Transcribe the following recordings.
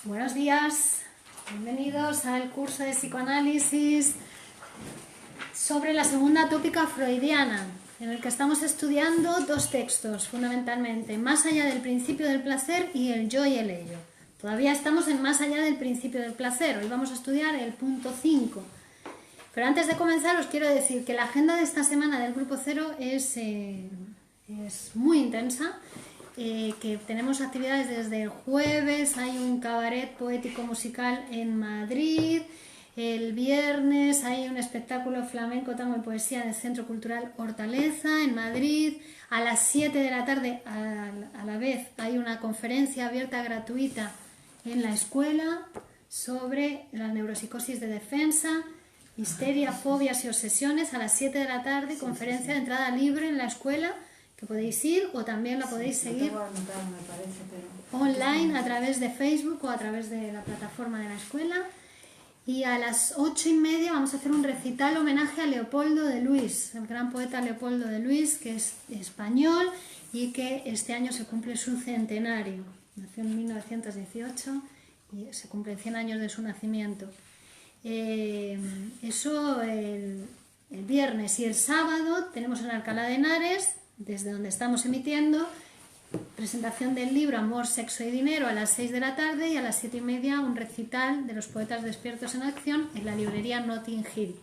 Buenos días, bienvenidos al curso de psicoanálisis sobre la segunda tópica freudiana, en el que estamos estudiando dos textos fundamentalmente, Más allá del principio del placer y El yo y el ello. Todavía estamos en Más allá del principio del placer, hoy vamos a estudiar el punto 5. Pero antes de comenzar os quiero decir que la agenda de esta semana del Grupo Cero es muy intensa. Que tenemos actividades desde el jueves, hay un cabaret poético musical en Madrid, el viernes hay un espectáculo flamenco, tango y poesía en el Centro Cultural Hortaleza en Madrid, a las 7 de la tarde a la vez hay una conferencia abierta gratuita en la escuela sobre la neuropsicosis de defensa, histeria, fobias y obsesiones, a las 7 de la tarde, conferencia de entrada libre en la escuela, que podéis ir o también la podéis seguir online a través de Facebook o a través de la plataforma de la escuela. Y a las 8:30 vamos a hacer un recital homenaje a Leopoldo de Luis, el gran poeta Leopoldo de Luis, que es español y que este año se cumple su centenario. Nació en 1918 y se cumplen 100 años de su nacimiento. Eso el viernes, y el sábado tenemos en Alcalá de Henares, desde donde estamos emitiendo, presentación del libro Amor, Sexo y Dinero a las 6 de la tarde, y a las 7:30 un recital de los poetas despiertos en acción en la librería Notting Hill.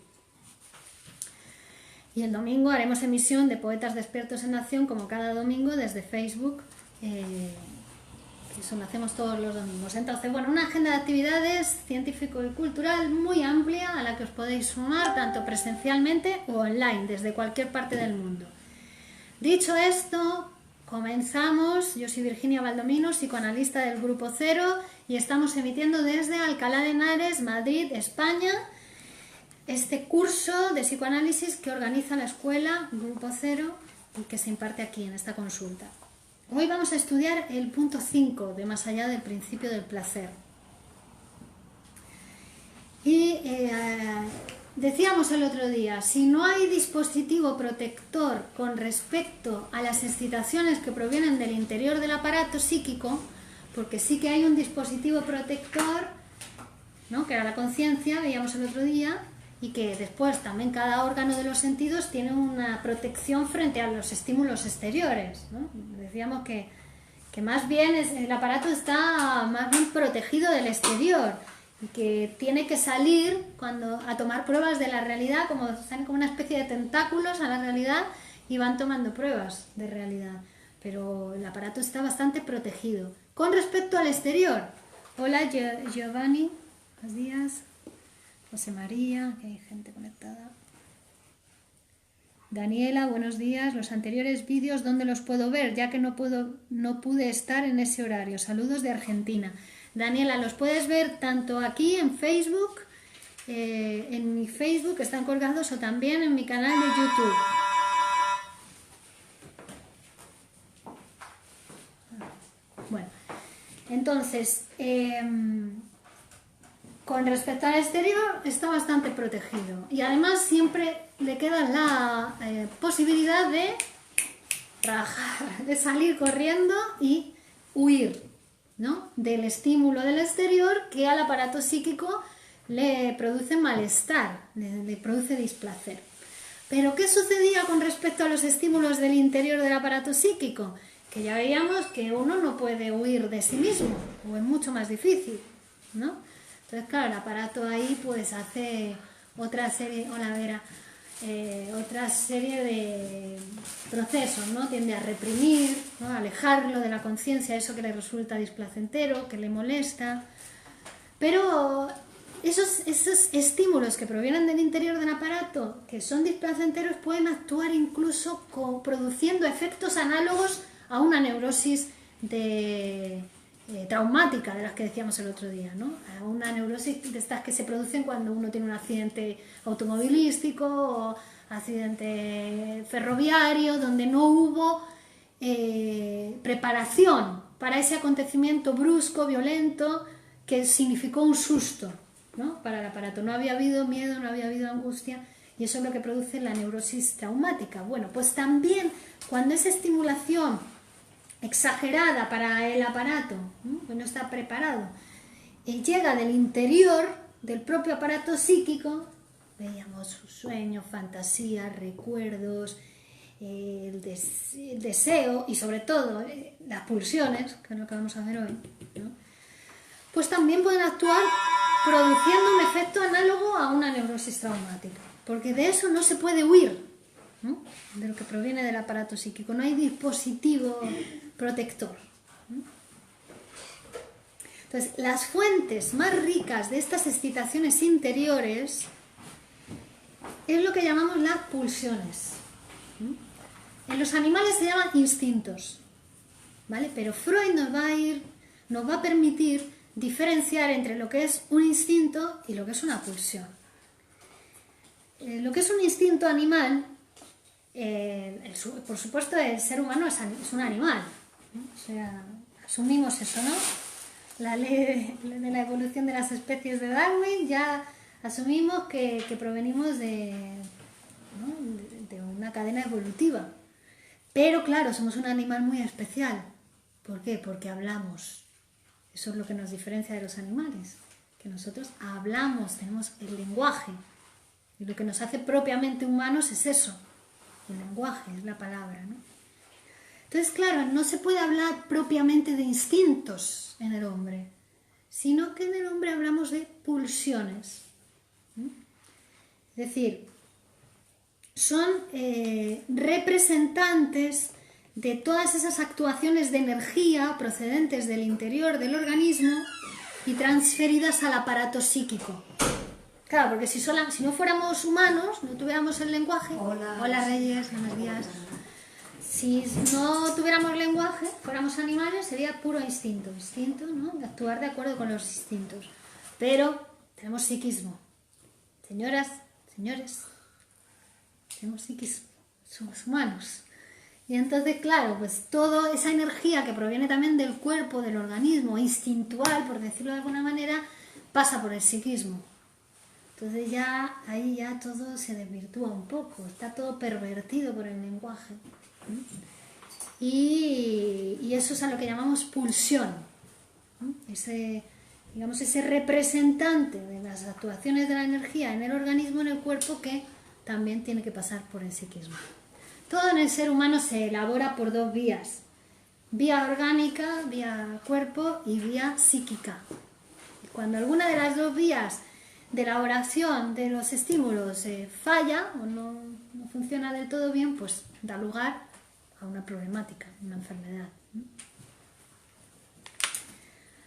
Y el domingo haremos emisión de Poetas Despiertos en Acción, como cada domingo, desde Facebook. Eso lo hacemos todos los domingos. Entonces, bueno, una agenda de actividades científico y cultural muy amplia, a la que os podéis sumar tanto presencialmente o online, desde cualquier parte del mundo. Dicho esto, comenzamos. Yo soy Virginia Baldomino, psicoanalista del Grupo Cero, y estamos emitiendo desde Alcalá de Henares, Madrid, España, este curso de psicoanálisis que organiza la escuela Grupo Cero y que se imparte aquí en esta consulta. Hoy vamos a estudiar el punto 5 de Más allá del principio del placer. Y decíamos el otro día, si no hay dispositivo protector con respecto a las excitaciones que provienen del interior del aparato psíquico, porque sí que hay un dispositivo protector, ¿no?, que era la conciencia, veíamos el otro día, y que después también cada órgano de los sentidos tiene una protección frente a los estímulos exteriores, ¿no? Decíamos que más bien el aparato está más bien protegido del exterior, y que tiene que salir a tomar pruebas de la realidad, como están como una especie de tentáculos a la realidad y van tomando pruebas de realidad. Pero el aparato está bastante protegido. Con respecto al exterior, hola Giovanni, buenos días. José María, que hay gente conectada. Daniela, buenos días. Los anteriores vídeos, ¿dónde los puedo ver? Ya que no pude estar en ese horario. Saludos de Argentina. Daniela, los puedes ver tanto aquí en Facebook, en mi Facebook están colgados, o también en mi canal de YouTube. Bueno, entonces, con respecto al exterior está bastante protegido, y además siempre le queda la posibilidad de rajar, de salir corriendo y huir, ¿no?, del estímulo del exterior, que al aparato psíquico le produce malestar, le produce displacer. Pero ¿qué sucedía con respecto a los estímulos del interior del aparato psíquico? Que ya veíamos que uno no puede huir de sí mismo, o es mucho más difícil, ¿no? Entonces, claro, el aparato ahí pues hace otra serie, otra serie de procesos, ¿no? Tiende a reprimir, ¿no?, a alejarlo de la conciencia, eso que le resulta displacentero, que le molesta. Pero esos estímulos que provienen del interior del aparato, que son displacenteros, pueden actuar incluso produciendo efectos análogos a una neurosis traumática, de las que decíamos el otro día, ¿no? A una neurosis de estas que se producen cuando uno tiene un accidente automovilístico o accidente ferroviario, donde no hubo preparación para ese acontecimiento brusco, violento, que significó un susto, ¿no?, para el aparato. No había habido miedo, no había habido angustia, y eso es lo que produce la neurosis traumática. Bueno, pues también cuando esa estimulación exagerada para el aparato, que no está preparado, llega del interior del propio aparato psíquico. Veíamos sueños, fantasías, recuerdos, el deseo y sobre todo las pulsiones, que es lo que vamos a ver hoy, ¿no? Pues también pueden actuar produciendo un efecto análogo a una neurosis traumática, porque de eso no se puede huir, ¿no? De lo que proviene del aparato psíquico, no hay dispositivo protector, ¿no? Entonces, las fuentes más ricas de estas excitaciones interiores es lo que llamamos las pulsiones. En los animales se llaman instintos, ¿vale? Pero Freud nos va a permitir diferenciar entre lo que es un instinto y lo que es una pulsión. Lo que es un instinto animal, por supuesto el ser humano es un animal, ¿no? O sea, asumimos eso, ¿no? La ley de la evolución de las especies de Darwin, ya asumimos que provenimos de una cadena evolutiva. Pero claro, somos un animal muy especial. ¿Por qué? Porque hablamos. Eso es lo que nos diferencia de los animales. Que nosotros hablamos, tenemos el lenguaje. Y lo que nos hace propiamente humanos es eso. El lenguaje, es la palabra, ¿no? Entonces, claro, no se puede hablar propiamente de instintos en el hombre, sino que en el hombre hablamos de pulsiones. Es decir, son representantes de todas esas actuaciones de energía procedentes del interior del organismo y transferidas al aparato psíquico. Claro, porque si no fuéramos humanos, no tuviéramos el lenguaje... Hola Reyes, buenos días. Si no tuviéramos lenguaje, fuéramos animales, sería puro instinto, ¿no? De actuar de acuerdo con los instintos. Pero tenemos psiquismo. Señoras, señores, tenemos psiquismo, somos humanos. Y entonces, claro, pues toda esa energía que proviene también del cuerpo, del organismo, instintual, por decirlo de alguna manera, pasa por el psiquismo. Entonces ahí ya todo se desvirtúa un poco, está todo pervertido por el lenguaje. Y eso es a lo que llamamos pulsión, ¿no? Ese representante de las actuaciones de la energía en el organismo, en el cuerpo, que también tiene que pasar por el psiquismo. Todo en el ser humano se elabora por dos vías: vía orgánica, vía cuerpo, y vía psíquica. Y cuando alguna de las dos vías de elaboración de los estímulos falla o no funciona del todo bien, pues da lugar a una problemática, una enfermedad.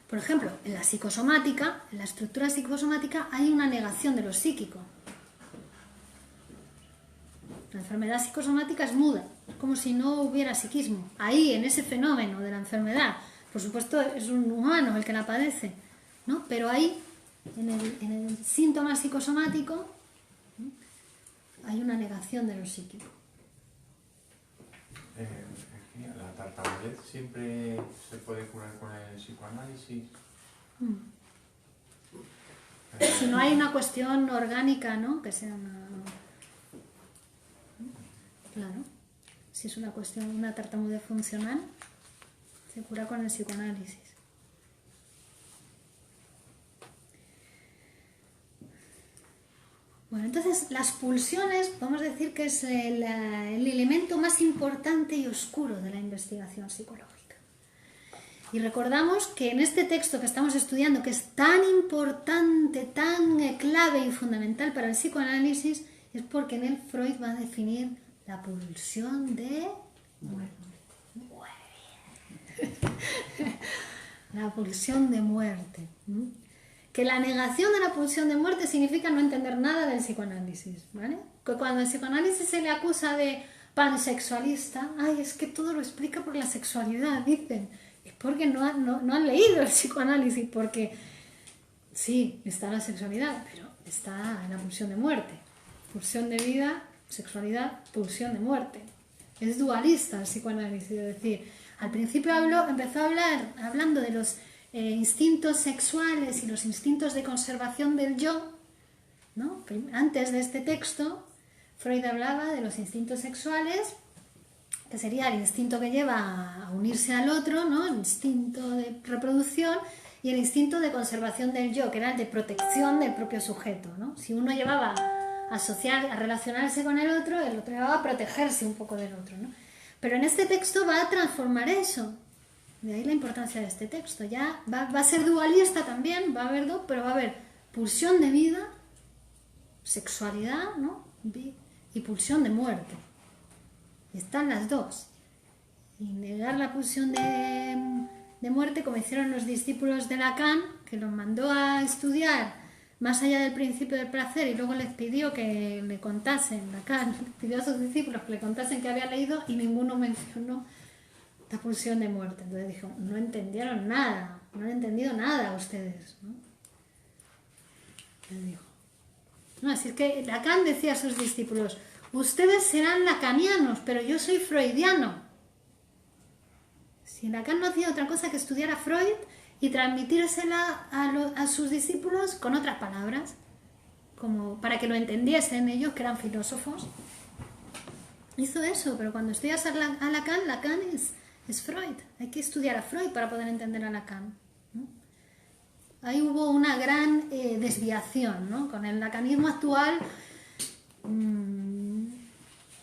Por ejemplo, en la psicosomática, en la estructura psicosomática, hay una negación de lo psíquico. La enfermedad psicosomática es muda, es como si no hubiera psiquismo. Ahí, en ese fenómeno de la enfermedad, por supuesto es un humano el que la padece, ¿no? Pero ahí, en el síntoma psicosomático, ¿no?, hay una negación de lo psíquico. La tartamudez siempre se puede curar con el psicoanálisis. Si no hay una cuestión orgánica, ¿no?, que sea una... Claro, si es una cuestión, una tartamudez funcional, se cura con el psicoanálisis. Bueno, entonces las pulsiones, podemos decir que es el elemento más importante y oscuro de la investigación psicológica. Y recordamos que en este texto que estamos estudiando, que es tan importante, tan clave y fundamental para el psicoanálisis, es porque en él Freud va a definir la pulsión de muerte. La pulsión de muerte. Que la negación de la pulsión de muerte significa no entender nada del psicoanálisis, ¿vale? Que cuando al psicoanálisis se le acusa de pansexualista, ay, es que todo lo explica por la sexualidad, dicen. Es porque no han leído el psicoanálisis, porque sí, está la sexualidad, pero está en la pulsión de muerte. Pulsión de vida, sexualidad, pulsión de muerte. Es dualista el psicoanálisis, es decir, al principio empezó a hablar hablando de los instintos sexuales y los instintos de conservación del yo, ¿no? Antes de este texto, Freud hablaba de los instintos sexuales, que sería el instinto que lleva a unirse al otro, ¿no?, el instinto de reproducción, y el instinto de conservación del yo, que era el de protección del propio sujeto, ¿no? Si uno llevaba a asociar, a relacionarse con el otro llevaba a protegerse un poco del otro, ¿no? Pero en este texto va a transformar eso. De ahí la importancia de este texto. Ya va a ser dualista también, va a haber dos, pero va a haber pulsión de vida, sexualidad, ¿no? Y pulsión de muerte. Están las dos. Y negar la pulsión de muerte, como hicieron los discípulos de Lacan, que los mandó a estudiar más allá del principio del placer y luego les pidió que le contasen, Lacan pidió a sus discípulos que le contasen que había leído y ninguno mencionó la pulsión de muerte. Entonces dijo, no entendieron nada, no han entendido nada ustedes, ¿no? Les dijo. No, así es que Lacan decía a sus discípulos, ustedes serán lacanianos, pero yo soy freudiano. Si Lacan no hacía otra cosa que estudiar a Freud y transmitírsela a sus discípulos con otras palabras, como para que lo entendiesen ellos, que eran filósofos. Hizo eso, pero cuando estudias a Lacan, Lacan es Freud. Hay que estudiar a Freud para poder entender a Lacan, ¿no? Ahí hubo una gran desviación, ¿no? Con el lacanismo actual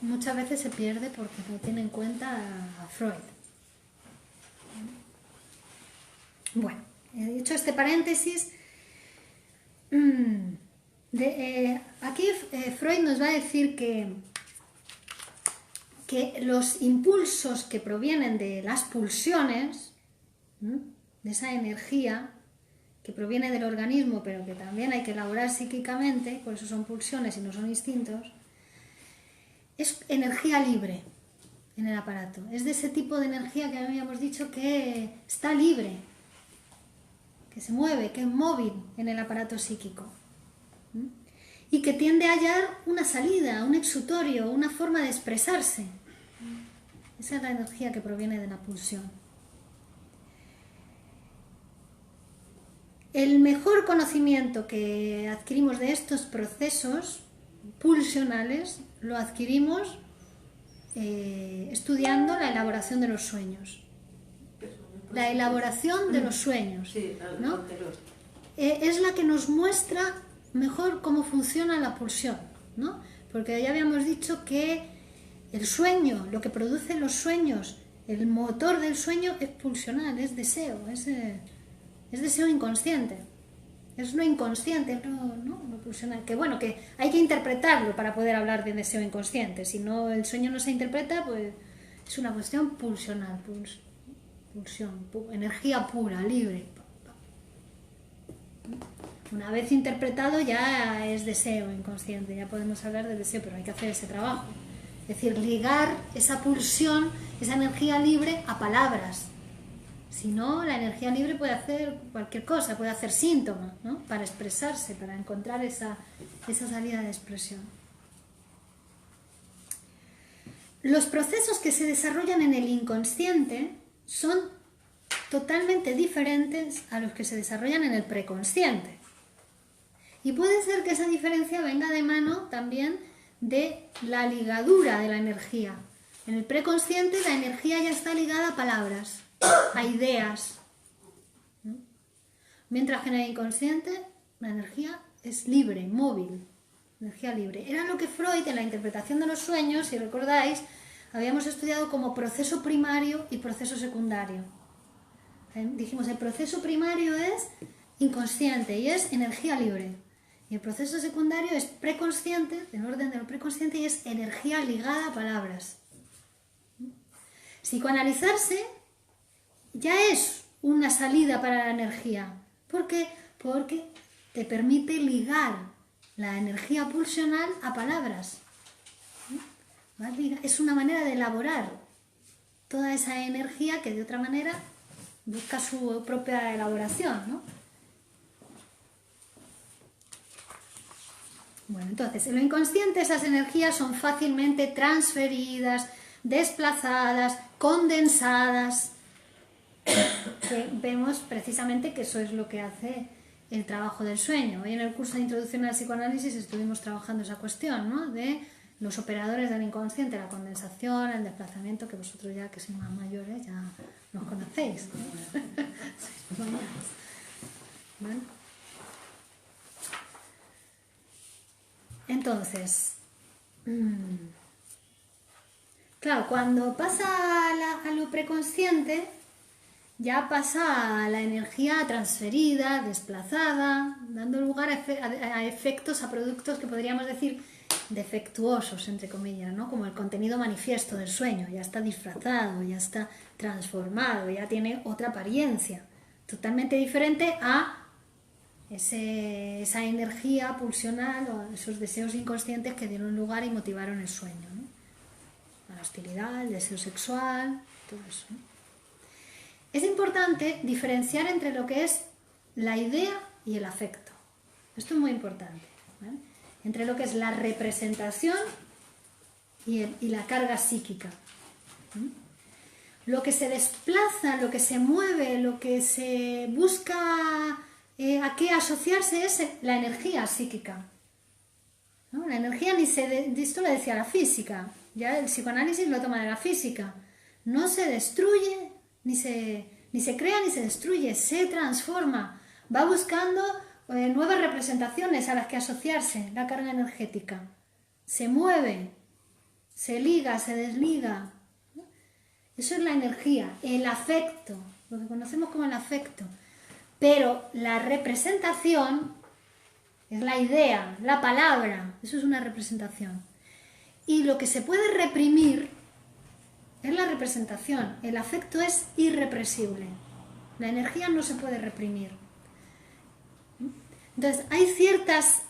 muchas veces se pierde porque no tiene en cuenta a Freud. Bueno, he hecho este paréntesis. Aquí Freud nos va a decir que los impulsos que provienen de las pulsiones, de esa energía que proviene del organismo, pero que también hay que elaborar psíquicamente, por eso son pulsiones y no son instintos, es energía libre en el aparato. Es de ese tipo de energía que habíamos dicho que está libre, que se mueve, que es móvil en el aparato psíquico. Y que tiende a hallar una salida, un exutorio, una forma de expresarse. Esa es la energía que proviene de la pulsión. El mejor conocimiento que adquirimos de estos procesos pulsionales lo adquirimos estudiando la elaboración de los sueños. La elaboración de los sueños, ¿no? Es la que nos muestra mejor cómo funciona la pulsión, ¿no? Porque ya habíamos dicho que el sueño, lo que producen los sueños, el motor del sueño es pulsional, es deseo, es deseo inconsciente. Es lo inconsciente, lo pulsional. Que bueno, que hay que interpretarlo para poder hablar de deseo inconsciente. Si no, el sueño no se interpreta, pues es una cuestión pulsional, pulsión, energía pura, libre. Una vez interpretado ya es deseo inconsciente, ya podemos hablar de deseo, pero hay que hacer ese trabajo. Es decir, ligar esa pulsión, esa energía libre a palabras. Si no, la energía libre puede hacer cualquier cosa, puede hacer síntomas, ¿no? Para expresarse, para encontrar esa salida de expresión. Los procesos que se desarrollan en el inconsciente son totalmente diferentes a los que se desarrollan en el preconsciente. Y puede ser que esa diferencia venga de mano también de la ligadura de la energía. En el preconsciente la energía ya está ligada a palabras, a ideas, ¿no? Mientras que en el inconsciente la energía es libre, móvil, energía libre. Era lo que Freud en la interpretación de los sueños, si recordáis, habíamos estudiado como proceso primario y proceso secundario. Dijimos, el proceso primario es inconsciente y es energía libre. Y el proceso secundario es preconsciente, del orden de lo preconsciente, y es energía ligada a palabras. Psicoanalizarse ya es una salida para la energía. ¿Por qué? Porque te permite ligar la energía pulsional a palabras. Es una manera de elaborar toda esa energía que de otra manera busca su propia elaboración, ¿no? Bueno, entonces, en lo inconsciente esas energías son fácilmente transferidas, desplazadas, condensadas. Que vemos precisamente que eso es lo que hace el trabajo del sueño. Hoy en el curso de Introducción al Psicoanálisis estuvimos trabajando esa cuestión, ¿no? De los operadores del inconsciente, la condensación, el desplazamiento, que vosotros ya que sois más mayores ya nos conocéis, ¿no? ¿vale? Entonces, claro, cuando pasa a lo preconsciente, ya pasa a la energía transferida, desplazada, dando lugar a efectos, a productos que podríamos decir defectuosos, entre comillas, ¿no? Como el contenido manifiesto del sueño, ya está disfrazado, ya está transformado, ya tiene otra apariencia, totalmente diferente a esa energía pulsional o esos deseos inconscientes que dieron lugar y motivaron el sueño, ¿no? La hostilidad, el deseo sexual, todo eso, ¿no? Es importante diferenciar entre lo que es la idea y el afecto. Esto es muy importante, ¿vale? Entre lo que es la representación y la carga psíquica. Lo que se desplaza, lo que se mueve, lo que se busca a qué asociarse es la energía psíquica, ¿no? La energía esto lo decía la física, ya el psicoanálisis lo toma de la física. No se destruye, ni se crea ni se destruye, se transforma, va buscando nuevas representaciones a las que asociarse, la carga energética. Se mueve, se liga, se desliga. Eso es la energía, el afecto, lo que conocemos como el afecto. Pero la representación es la idea, la palabra, eso es una representación. Y lo que se puede reprimir es la representación, el afecto es irrepresible, la energía no se puede reprimir. Entonces hay ciertas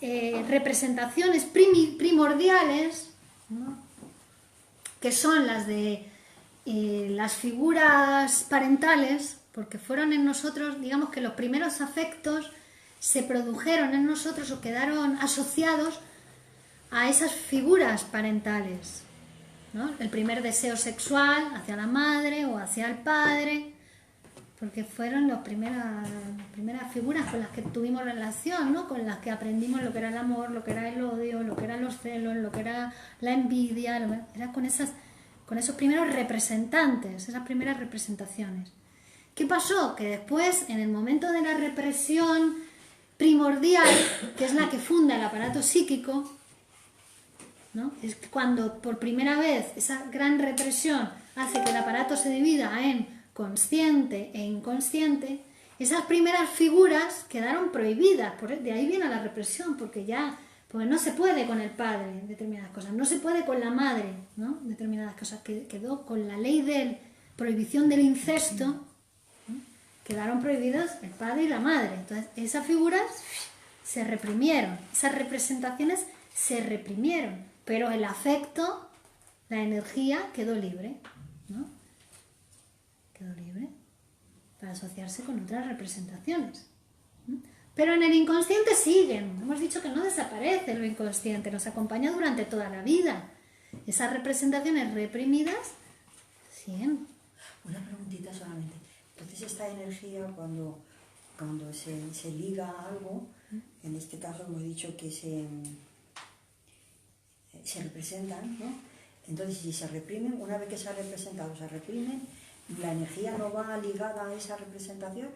representaciones primordiales, ¿no? Que son las de las figuras parentales, porque fueron en nosotros, digamos que los primeros afectos se produjeron en nosotros o quedaron asociados a esas figuras parentales, ¿no? El primer deseo sexual hacia la madre o hacia el padre, porque fueron las primeras figuras con las que tuvimos relación, ¿no? Con las que aprendimos lo que era el amor, lo que era el odio, lo que eran los celos, lo que era la envidia, era con esos primeros representantes, esas primeras representaciones. ¿Qué pasó? Que después, en el momento de la represión primordial, que es la que funda el aparato psíquico, ¿no? Es cuando por primera vez esa gran represión hace que el aparato se divida en consciente e inconsciente, esas primeras figuras quedaron prohibidas, de ahí viene la represión, porque no se puede con el padre determinadas cosas, no se puede con la madre, ¿no? Determinadas cosas, quedó con la ley de prohibición del incesto, ¿no? Quedaron prohibidos el padre y la madre. Entonces esas figuras se reprimieron, esas representaciones se reprimieron, pero el afecto, la energía quedó libre, ¿no? Quedó libre para asociarse con otras representaciones. Pero en el inconsciente siguen. Hemos dicho que no desaparece lo inconsciente, nos acompaña durante toda la vida. Esas representaciones reprimidas siguen. Una preguntita solamente. Entonces esta energía cuando se liga a algo, en este caso hemos dicho que se representan, ¿no? Entonces si se reprimen, una vez que se ha representado, se reprimen, ¿la energía no va ligada a esa representación?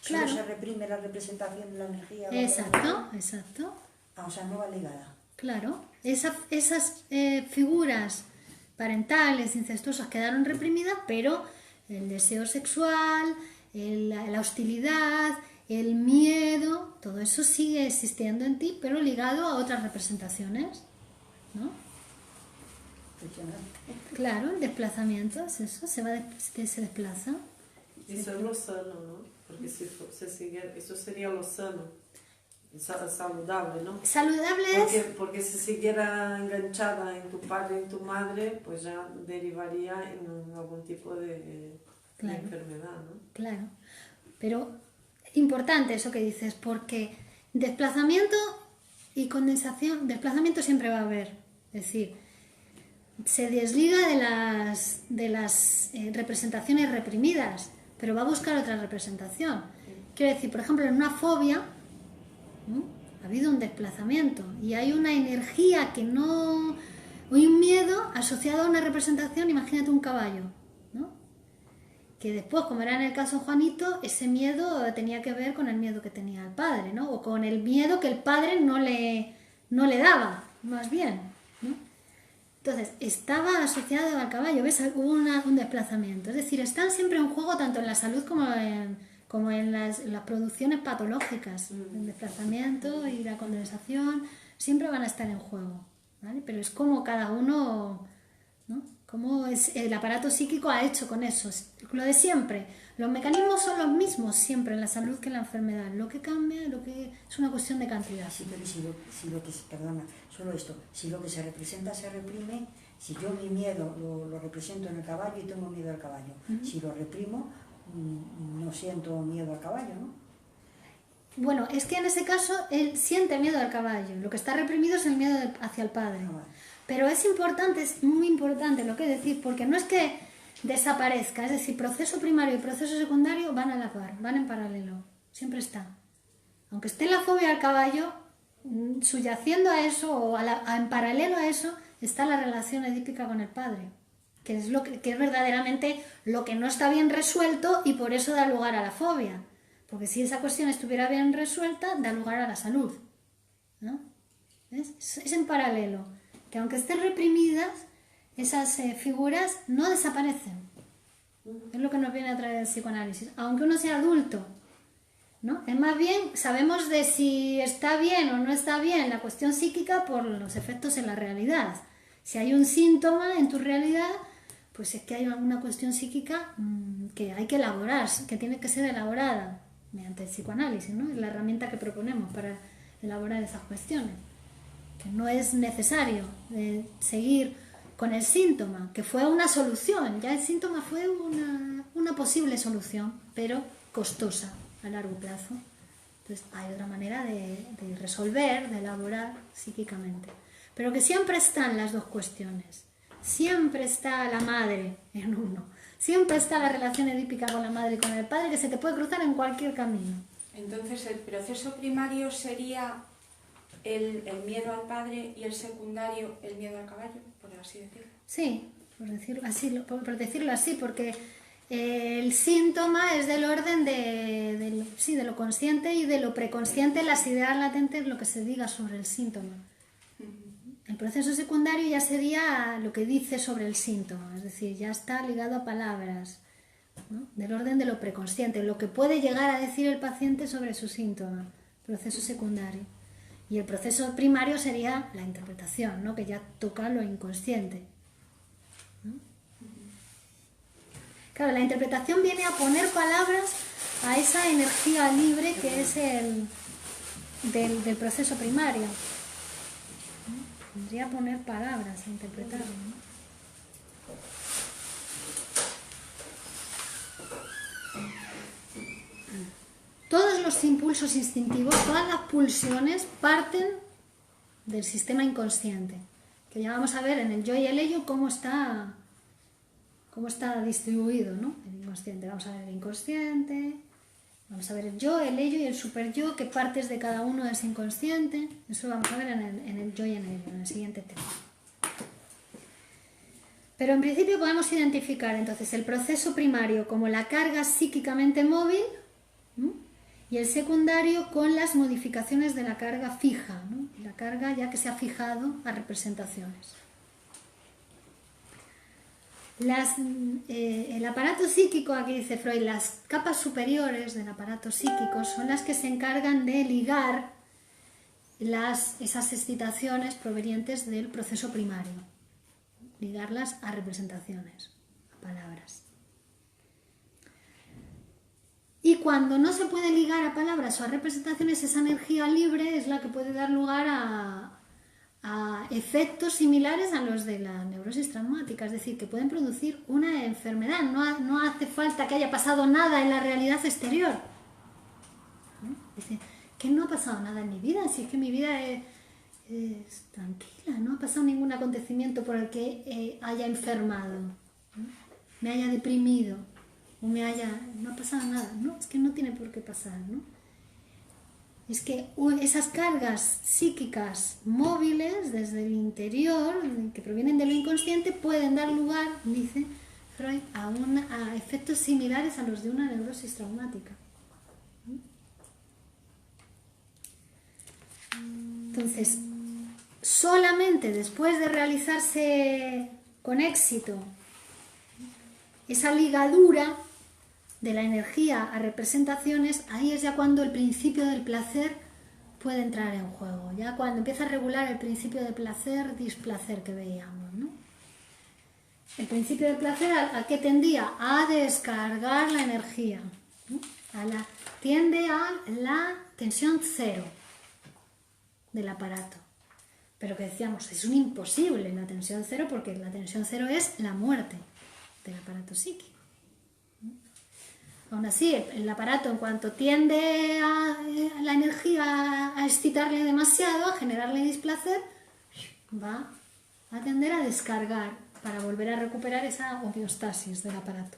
¿Solo Claro. se reprime la representación de la energía? Exacto. O sea, no va ligada. Claro. Esas figuras parentales, incestuosas, quedaron reprimidas, pero el deseo sexual, la hostilidad, el miedo, todo eso sigue existiendo en ti, pero ligado a otras representaciones, ¿no? Claro, el desplazamiento es eso, se desplaza. Eso es lo sano, ¿no? Porque si se sigue, eso sería lo sano, saludable, ¿no? Saludable es... Porque si siguiera enganchada en tu padre y en tu madre, pues ya derivaría en algún tipo de enfermedad, ¿no? Claro, pero importante eso que dices, porque desplazamiento y condensación, desplazamiento siempre va a haber, es decir, se desliga de las representaciones reprimidas, pero va a buscar otra representación. Quiero decir, por ejemplo, en una fobia, ¿no? Ha habido un desplazamiento y hay una energía que no... Hay un miedo asociado a una representación, imagínate un caballo, ¿no? que después, como era en el caso de Juanito, ese miedo tenía que ver con el miedo que tenía el padre, ¿no? O con el miedo que el padre no le daba, más bien, ¿no? Entonces, estaba asociado al caballo, ¿ves? Hubo un desplazamiento. Es decir, están siempre en juego tanto en la salud como en las producciones patológicas. El desplazamiento y la condensación siempre van a estar en juego, ¿vale? Pero es como cada uno, ¿no? Como el aparato psíquico ha hecho con eso. Lo de siempre. Los mecanismos son los mismos siempre en la salud que en la enfermedad. Lo que cambia, es una cuestión de cantidad. Sí, pero si lo que perdona, solo esto, si lo que se representa se reprime, si yo mi miedo lo represento en el caballo y tengo miedo al caballo, si lo reprimo, no siento miedo al caballo, ¿no? Bueno, es que en ese caso él siente miedo al caballo. Lo que está reprimido es el miedo hacia el padre. Ah, vale. Pero es importante, es muy importante lo que decir, porque no es que desaparezca, es decir, proceso primario y proceso secundario van a la par, van en paralelo, siempre está. Aunque esté la fobia al caballo, subyaciendo a eso o en paralelo a eso está la relación edípica con el padre, que es que es verdaderamente lo que no está bien resuelto y por eso da lugar a la fobia. Porque si esa cuestión estuviera bien resuelta, da lugar a la salud, ¿no? ¿Ves? Es en paralelo, que aunque estén reprimidas, esas figuras no desaparecen. Es lo que nos viene a traer el psicoanálisis, aunque uno sea adulto, ¿no? Es más bien, sabemos de si está bien o no está bien la cuestión psíquica por los efectos en la realidad. Si hay un síntoma en tu realidad, pues es que hay una cuestión psíquica que hay que elaborar, que tiene que ser elaborada mediante el psicoanálisis, ¿no? Es la herramienta que proponemos para elaborar esas cuestiones. Que no es necesario seguir con el síntoma, que fue una solución, ya el síntoma fue una posible solución, pero costosa a largo plazo. Entonces hay otra manera de resolver, de elaborar psíquicamente. Pero que siempre están las dos cuestiones. Siempre está la madre en uno. Siempre está la relación edípica con la madre y con el padre, que se te puede cruzar en cualquier camino. Entonces, el proceso primario sería el miedo al padre y el secundario el miedo al caballo, por así decirlo. Sí, por decirlo así, porque el síntoma es del orden de lo consciente y de lo preconsciente, las ideas latentes, lo que se diga sobre el síntoma. El proceso secundario ya sería lo que dice sobre el síntoma, es decir, ya está ligado a palabras, ¿no? Del orden de lo preconsciente, lo que puede llegar a decir el paciente sobre su síntoma, proceso secundario. Y el proceso primario sería la interpretación, ¿no? Que ya toca lo inconsciente, ¿no? Claro, la interpretación viene a poner palabras a esa energía libre que es del proceso primario. Vendría a poner palabras a interpretarlo, ¿no? Todos los impulsos instintivos, todas las pulsiones parten del sistema inconsciente, que ya vamos a ver en el yo y el ello cómo está distribuido, ¿no? El inconsciente. Vamos a ver el inconsciente, vamos a ver el yo, el ello y el superyo, qué partes de cada uno es inconsciente. Eso lo vamos a ver en el yo y en el ello, en el siguiente tema. Pero en principio podemos identificar entonces el proceso primario como la carga psíquicamente móvil, ¿no? Y el secundario con las modificaciones de la carga fija, ¿no? La carga ya que se ha fijado a representaciones. El aparato psíquico, aquí dice Freud, las capas superiores del aparato psíquico son las que se encargan de ligar esas excitaciones provenientes del proceso primario, ligarlas a representaciones, a palabras. Y cuando no se puede ligar a palabras o a representaciones, esa energía libre es la que puede dar lugar a efectos similares a los de la neurosis traumática, es decir, que pueden producir una enfermedad. No hace falta que haya pasado nada en la realidad exterior. ¿No? Dice, que no ha pasado nada en mi vida, si es que mi vida es tranquila, no ha pasado ningún acontecimiento por el que haya enfermado, ¿no? Me haya deprimido, o no ha pasado nada. No, es que no tiene por qué pasar, ¿no? Es que esas cargas psíquicas móviles desde el interior, que provienen de lo inconsciente, pueden dar lugar, dice, Freud a efectos similares a los de una neurosis traumática. Entonces, solamente después de realizarse con éxito esa ligadura de la energía a representaciones, ahí es ya cuando el principio del placer puede entrar en juego, ya cuando empieza a regular el principio de placer-displacer que veíamos, ¿no? El principio del placer, ¿a qué tendía? A descargar la energía, ¿no? Tiende a la tensión cero del aparato. Pero que decíamos, es un imposible la tensión cero, porque la tensión cero es la muerte del aparato psíquico. Aún así, el aparato, en cuanto tiende a la energía a excitarle demasiado, a generarle displacer, va a tender a descargar para volver a recuperar esa homeostasis del aparato.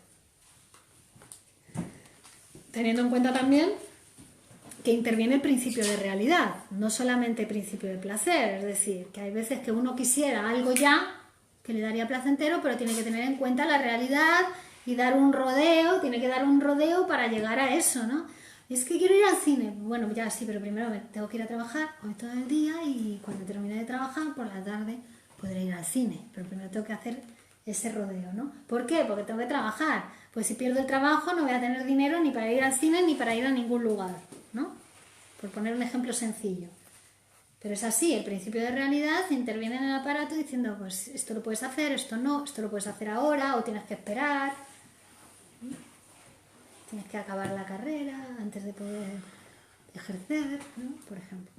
Teniendo en cuenta también que interviene el principio de realidad, no solamente el principio de placer, es decir, que hay veces que uno quisiera algo ya que le daría placentero, pero tiene que tener en cuenta la realidad y dar un rodeo, tiene que dar un rodeo para llegar a eso, ¿no? Es que quiero ir al cine, bueno, ya sí, pero primero tengo que ir a trabajar hoy todo el día y cuando termine de trabajar, por la tarde podré ir al cine, pero primero tengo que hacer ese rodeo, ¿no? ¿Por qué? Porque tengo que trabajar, pues si pierdo el trabajo no voy a tener dinero ni para ir al cine ni para ir a ningún lugar, ¿no? Por poner un ejemplo sencillo. Pero es así, el principio de realidad interviene en el aparato diciendo, pues esto lo puedes hacer, esto no, esto lo puedes hacer ahora o tienes que esperar. Tienes que acabar la carrera antes de poder ejercer, ¿no? Por ejemplo.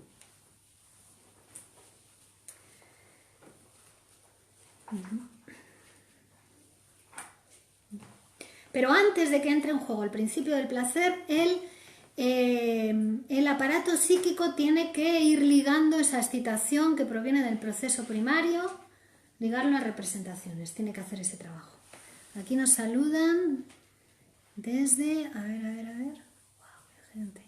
Pero antes de que entre en juego el principio del placer, el aparato psíquico tiene que ir ligando esa excitación que proviene del proceso primario, ligarlo a representaciones, tiene que hacer ese trabajo. Aquí nos saludan desde, a ver, wow, qué gente.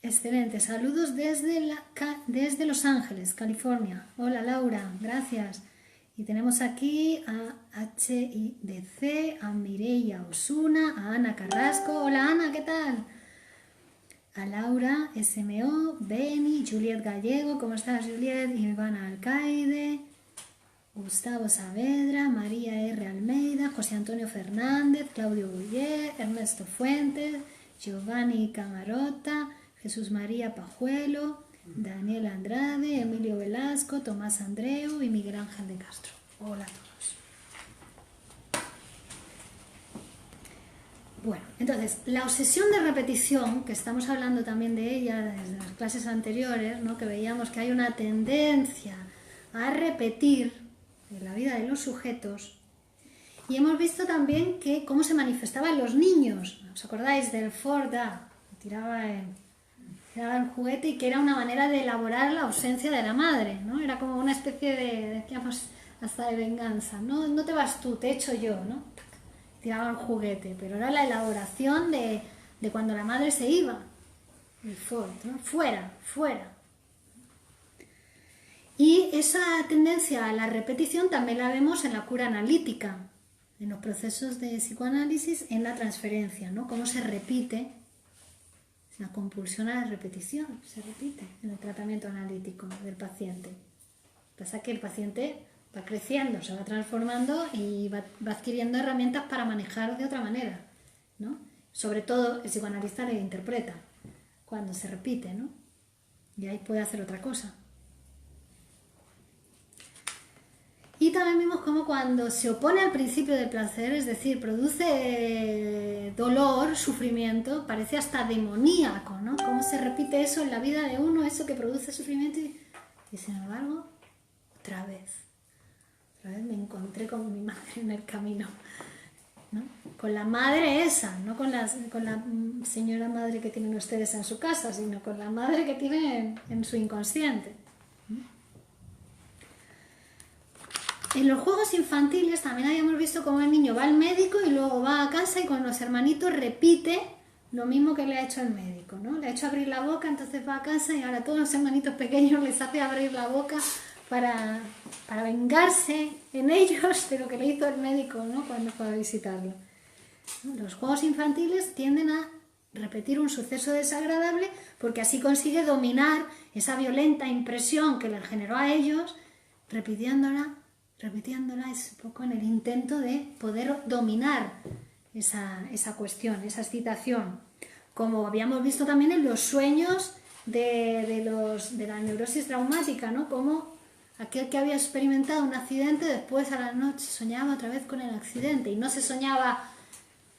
Excelente, saludos desde Los Ángeles, California. Hola Laura, gracias. Y tenemos aquí a HIDC, a Mireia Osuna, a Ana Carrasco. Hola Ana, ¿qué tal? A Laura, SMO, Beni, Juliet Gallego, ¿cómo estás Juliet? Ivana Alcaide, Gustavo Saavedra, María R. Almeida, José Antonio Fernández, Claudio Bullier, Ernesto Fuentes, Giovanni Camarota, Jesús María Pajuelo, Daniel Andrade, Emilio Velasco, Tomás Andreu y Miguel Ángel de Castro. Hola a todos. Bueno, entonces, la obsesión de repetición, que estamos hablando también de ella desde las clases anteriores, ¿no? Que veíamos que hay una tendencia a repetir en la vida de los sujetos, y hemos visto también que cómo se manifestaba en los niños. ¿Os acordáis del Forda? Tiraba el juguete y que era una manera de elaborar la ausencia de la madre, ¿no? Era como una especie de, decíamos, hasta de venganza. No te vas tú, te echo yo, ¿no? Tiraba el juguete, pero era la elaboración de cuando la madre se iba. El Ford, ¿no? Fuera. Y esa tendencia a la repetición también la vemos en la cura analítica, en los procesos de psicoanálisis, en la transferencia, ¿no? Cómo se repite. La compulsión a la repetición se repite en el tratamiento analítico del paciente. Pasa que el paciente va creciendo, se va transformando y va adquiriendo herramientas para manejar de otra manera, ¿no? Sobre todo el psicoanalista le interpreta cuando se repite, ¿no? Y ahí puede hacer otra cosa. Y también vimos cómo cuando se opone al principio del placer, es decir, produce dolor, sufrimiento, parece hasta demoníaco, ¿no? Cómo se repite eso en la vida de uno, eso que produce sufrimiento y sin embargo, otra vez me encontré con mi madre en el camino, ¿no? Con la madre esa, no con la señora madre que tienen ustedes en su casa, sino con la madre que tienen en su inconsciente. En los juegos infantiles también habíamos visto cómo el niño va al médico y luego va a casa y con los hermanitos repite lo mismo que le ha hecho el médico, ¿no? Le ha hecho abrir la boca, entonces va a casa y ahora todos los hermanitos pequeños les hace abrir la boca para vengarse en ellos de lo que le hizo el médico, ¿no? Cuando fue a visitarlo. Los juegos infantiles tienden a repetir un suceso desagradable porque así consigue dominar esa violenta impresión que les generó a ellos, repitiéndola, es un poco en el intento de poder dominar esa cuestión, esa excitación. Como habíamos visto también en los sueños de la neurosis traumática, ¿no? Como aquel que había experimentado un accidente después a la noche soñaba otra vez con el accidente y no se soñaba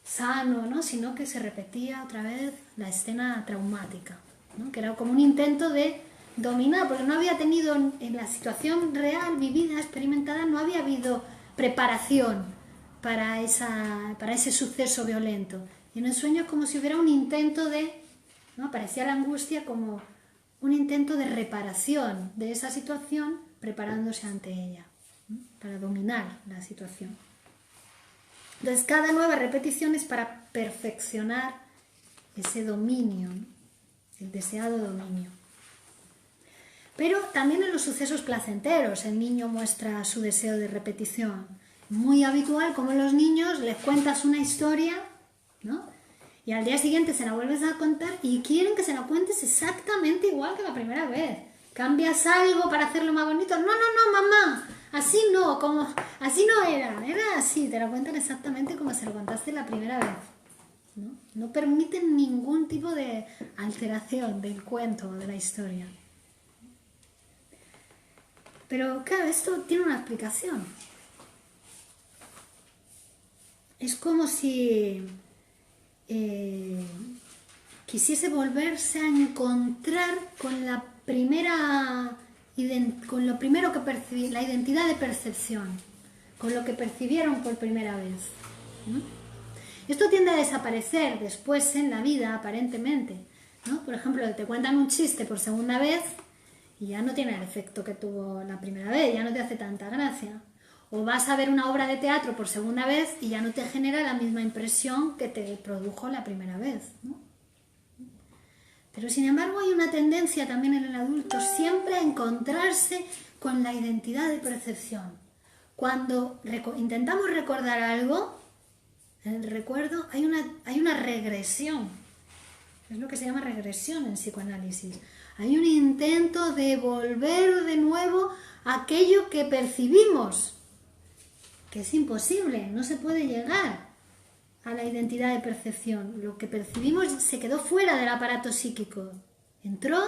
sano, ¿no? Sino que se repetía otra vez la escena traumática, ¿no? Que era como un intento de dominar, porque no había tenido en la situación real, vivida, experimentada, no había habido preparación para ese suceso violento. Y en el sueño es como si hubiera un intento de, ¿no? Parecía la angustia como un intento de reparación de esa situación, preparándose ante ella, ¿no? Para dominar la situación. Entonces, cada nueva repetición es para perfeccionar ese dominio, ¿no? El deseado dominio. Pero también en los sucesos placenteros el niño muestra su deseo de repetición. Muy habitual, como en los niños les cuentas una historia, ¿no? Y al día siguiente se la vuelves a contar y quieren que se la cuentes exactamente igual que la primera vez. ¿Cambias algo para hacerlo más bonito? No, mamá, así no, así no era así, te lo cuentan exactamente como se lo contaste la primera vez, ¿no? No permiten ningún tipo de alteración del cuento o de la historia. Pero claro, esto tiene una explicación. Es como si quisiese volverse a encontrar con con lo primero que percibí, la identidad de percepción, con lo que percibieron por primera vez, ¿no? Esto tiende a desaparecer después en la vida, aparentemente, ¿no? Por ejemplo, te cuentan un chiste por segunda vez y ya no tiene el efecto que tuvo la primera vez, ya no te hace tanta gracia. O vas a ver una obra de teatro por segunda vez y ya no te genera la misma impresión que te produjo la primera vez, ¿no? Pero sin embargo hay una tendencia también en el adulto siempre a encontrarse con la identidad de percepción. Cuando intentamos recordar algo, en el recuerdo hay una regresión. Es lo que se llama regresión en psicoanálisis. Hay un intento de volver de nuevo a aquello que percibimos, que es imposible, no se puede llegar a la identidad de percepción. Lo que percibimos se quedó fuera del aparato psíquico. Entró,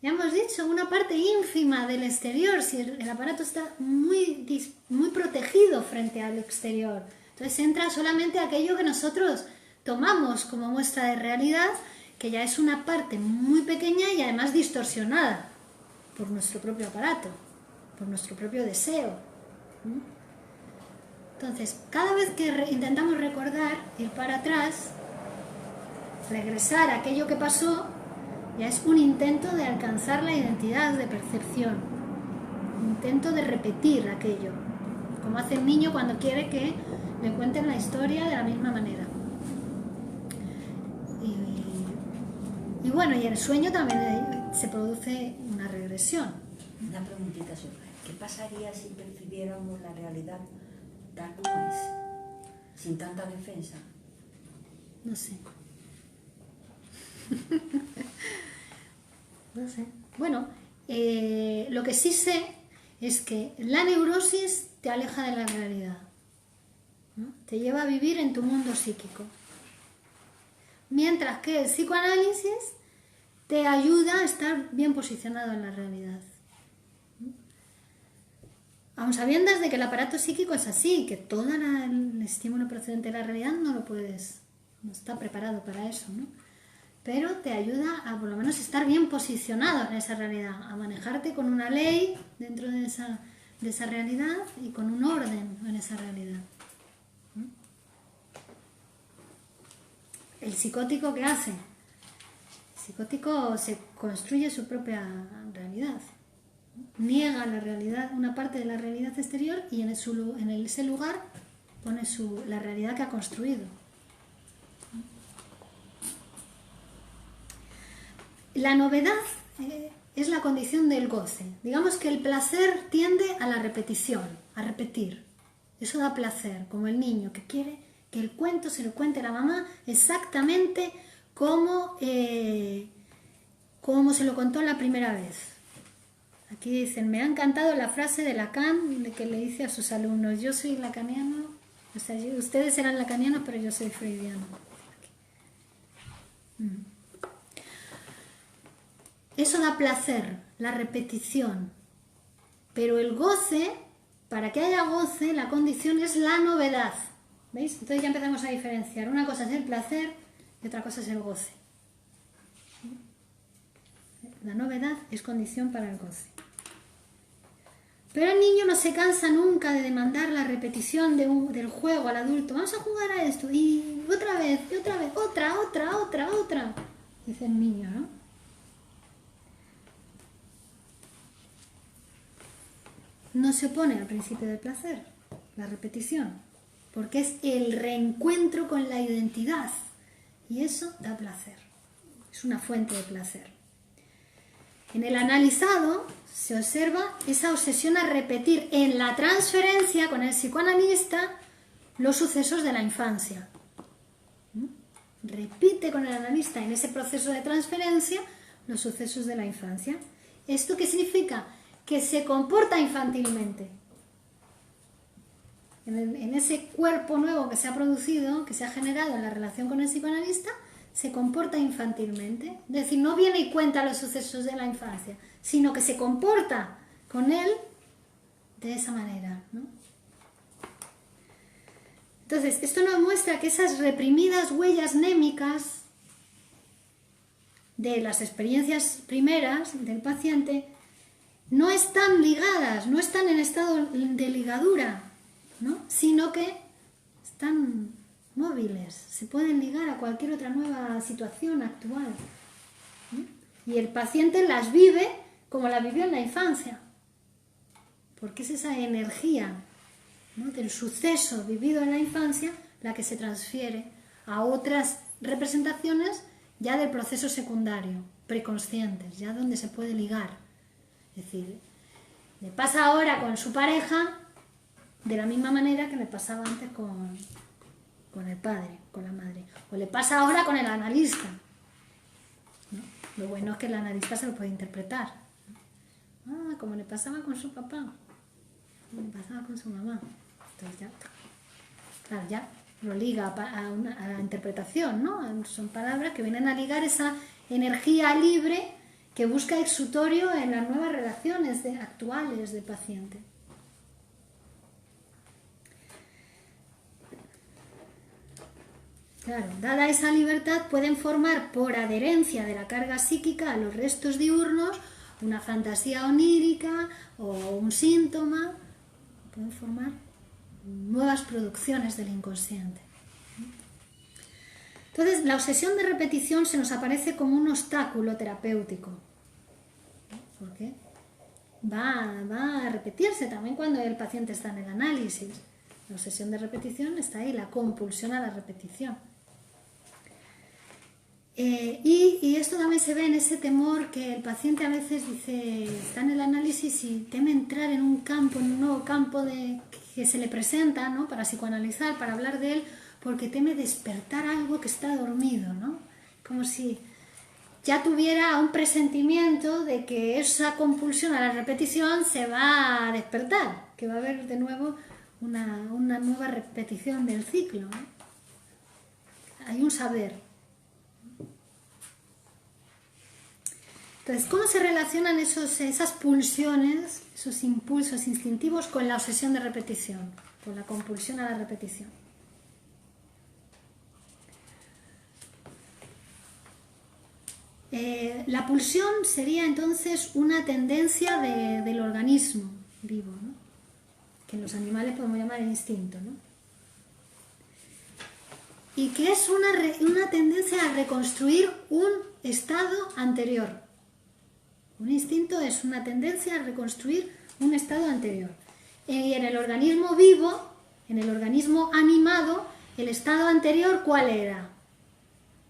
ya hemos dicho, una parte ínfima del exterior, si el aparato está muy protegido frente al exterior. Entonces entra solamente aquello que nosotros tomamos como muestra de realidad, que ya es una parte muy pequeña y además distorsionada por nuestro propio aparato, por nuestro propio deseo. Entonces, cada vez que intentamos recordar, ir para atrás, regresar a aquello que pasó, ya es un intento de alcanzar la identidad de percepción, un intento de repetir aquello, como hace un niño cuando quiere que le cuenten la historia de la misma manera. Y bueno, y en el sueño también se produce una regresión. Una preguntita sobre ¿qué pasaría si percibiéramos la realidad tal como es, sin tanta defensa? No sé. No sé. Bueno, lo que sí sé es que la neurosis te aleja de la realidad, ¿no? Te lleva a vivir en tu mundo psíquico. Mientras que el psicoanálisis te ayuda a estar bien posicionado en la realidad. Aun sabiendas de que el aparato psíquico es así, que todo el estímulo procedente de la realidad no está preparado para eso, ¿no? Pero te ayuda a por lo menos estar bien posicionado en esa realidad, a manejarte con una ley dentro de esa realidad y con un orden en esa realidad. ¿El psicótico qué hace? El psicótico se construye su propia realidad. Niega la realidad, una parte de la realidad exterior y en ese lugar pone la realidad que ha construido. La novedad es la condición del goce. Digamos que el placer tiende a la repetición, a repetir. Eso da placer, como el niño que quiere que el cuento se lo cuente a la mamá exactamente como se lo contó la primera vez. Aquí dicen, me ha encantado la frase de Lacan, de que le dice a sus alumnos, yo soy lacaniano, o sea, ustedes eran lacanianos, pero yo soy freudiano. Eso da placer, la repetición. Pero el goce, para que haya goce, la condición es la novedad. ¿Veis? Entonces ya empezamos a diferenciar. Una cosa es el placer y otra cosa es el goce. La novedad es condición para el goce. Pero el niño no se cansa nunca de demandar la repetición del juego al adulto. Vamos a jugar a esto. Y otra vez, otra. Dice el niño, ¿no? No se opone al principio del placer, la repetición, porque es el reencuentro con la identidad. Y eso da placer. Es una fuente de placer. En el analizado se observa esa obsesión a repetir en la transferencia con el psicoanalista los sucesos de la infancia. Repite con el analista en ese proceso de transferencia los sucesos de la infancia. ¿Esto qué significa? Que se comporta infantilmente. En ese cuerpo nuevo que se ha producido, que se ha generado en la relación con el psicoanalista, se comporta infantilmente. Es decir, no viene y cuenta los sucesos de la infancia, sino que se comporta con él de esa manera, ¿no? Entonces, esto nos muestra que esas reprimidas huellas némicas de las experiencias primeras del paciente no están ligadas, no están en estado de ligadura, ¿no? Sino que están móviles, se pueden ligar a cualquier otra nueva situación actual. Y el paciente las vive como la vivió en la infancia, porque es esa energía, ¿no?, del suceso vivido en la infancia la que se transfiere a otras representaciones ya del proceso secundario, preconscientes, ya donde se puede ligar. Es decir, le pasa ahora con su pareja de la misma manera que le pasaba antes con el padre, con la madre. O le pasa ahora con el analista, ¿no? Lo bueno es que el analista se lo puede interpretar. Ah, como le pasaba con su papá, como le pasaba con su mamá. Entonces ya, claro, ya lo liga a la interpretación, ¿no? Son palabras que vienen a ligar esa energía libre que busca exutorio en las nuevas relaciones actuales del paciente. Claro, dada esa libertad, pueden formar por adherencia de la carga psíquica a los restos diurnos una fantasía onírica o un síntoma. Pueden formar nuevas producciones del inconsciente. Entonces, la obsesión de repetición se nos aparece como un obstáculo terapéutico. ¿Por qué? Va a repetirse también cuando el paciente está en el análisis. La obsesión de repetición está ahí, la compulsión a la repetición. Y esto también se ve en ese temor que el paciente a veces dice, está en el análisis y teme entrar en un campo, en un nuevo campo que se le presenta, ¿no?, para psicoanalizar, para hablar de él, porque teme despertar algo que está dormido, ¿no? Como si ya tuviera un presentimiento de que esa compulsión a la repetición se va a despertar, que va a haber de nuevo una nueva repetición del ciclo, ¿no? Hay un saber. Entonces, ¿cómo se relacionan esas pulsiones, esos impulsos instintivos con la obsesión de repetición, con la compulsión a la repetición? La pulsión sería entonces una tendencia del organismo vivo, ¿no?, que en los animales podemos llamar el instinto, ¿no?, y que es una tendencia a reconstruir un estado anterior. Un instinto es una tendencia a reconstruir un estado anterior. Y en el organismo vivo, en el organismo animado, el estado anterior, ¿cuál era?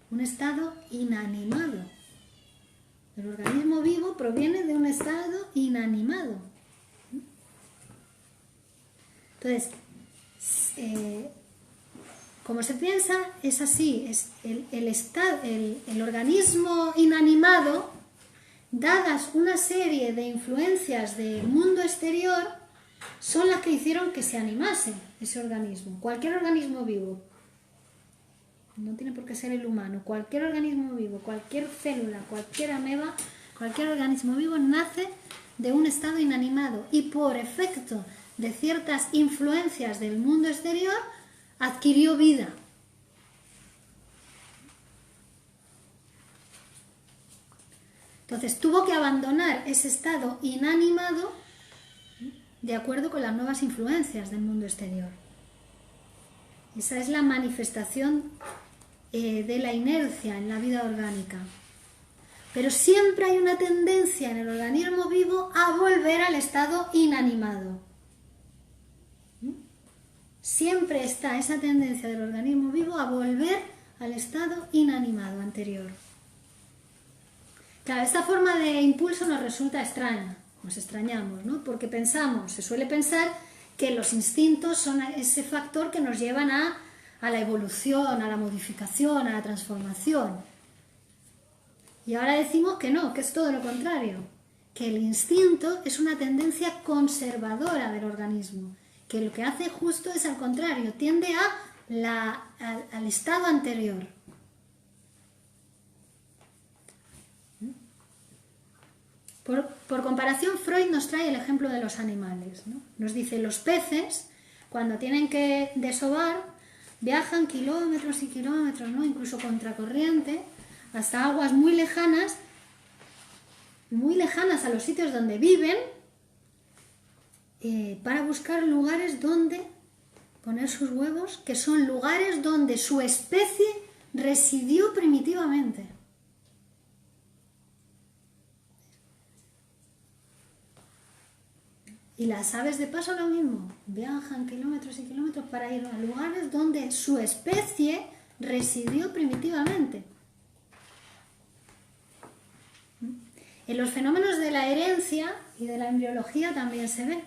Un estado inanimado. El organismo vivo proviene de un estado inanimado. Entonces, como se piensa, es así, es el organismo inanimado, dadas una serie de influencias del mundo exterior, son las que hicieron que se animase ese organismo. Cualquier organismo vivo, no tiene por qué ser el humano, cualquier organismo vivo, cualquier célula, cualquier ameba, cualquier organismo vivo nace de un estado inanimado y por efecto de ciertas influencias del mundo exterior adquirió vida. Entonces tuvo que abandonar ese estado inanimado de acuerdo con las nuevas influencias del mundo exterior. Esa es la manifestación de la inercia en la vida orgánica. Pero siempre hay una tendencia en el organismo vivo a volver al estado inanimado. Siempre está esa tendencia del organismo vivo a volver al estado inanimado anterior. Claro, esta forma de impulso nos resulta extraña, nos extrañamos, ¿no? Porque se suele pensar que los instintos son ese factor que nos llevan a la evolución, a la modificación, a la transformación. Y ahora decimos que no, que es todo lo contrario, que el instinto es una tendencia conservadora del organismo, que lo que hace justo es al contrario, tiende al estado anterior. Por comparación, Freud nos trae el ejemplo de los animales, ¿no? Nos dice, los peces, cuando tienen que desovar, viajan kilómetros y kilómetros, ¿no? Incluso contracorriente, hasta aguas muy lejanas a los sitios donde viven, para buscar lugares donde poner sus huevos, que son lugares donde su especie residió primitivamente. Y las aves de paso lo mismo, viajan kilómetros y kilómetros para ir a lugares donde su especie residió primitivamente. En los fenómenos de la herencia y de la embriología también se ve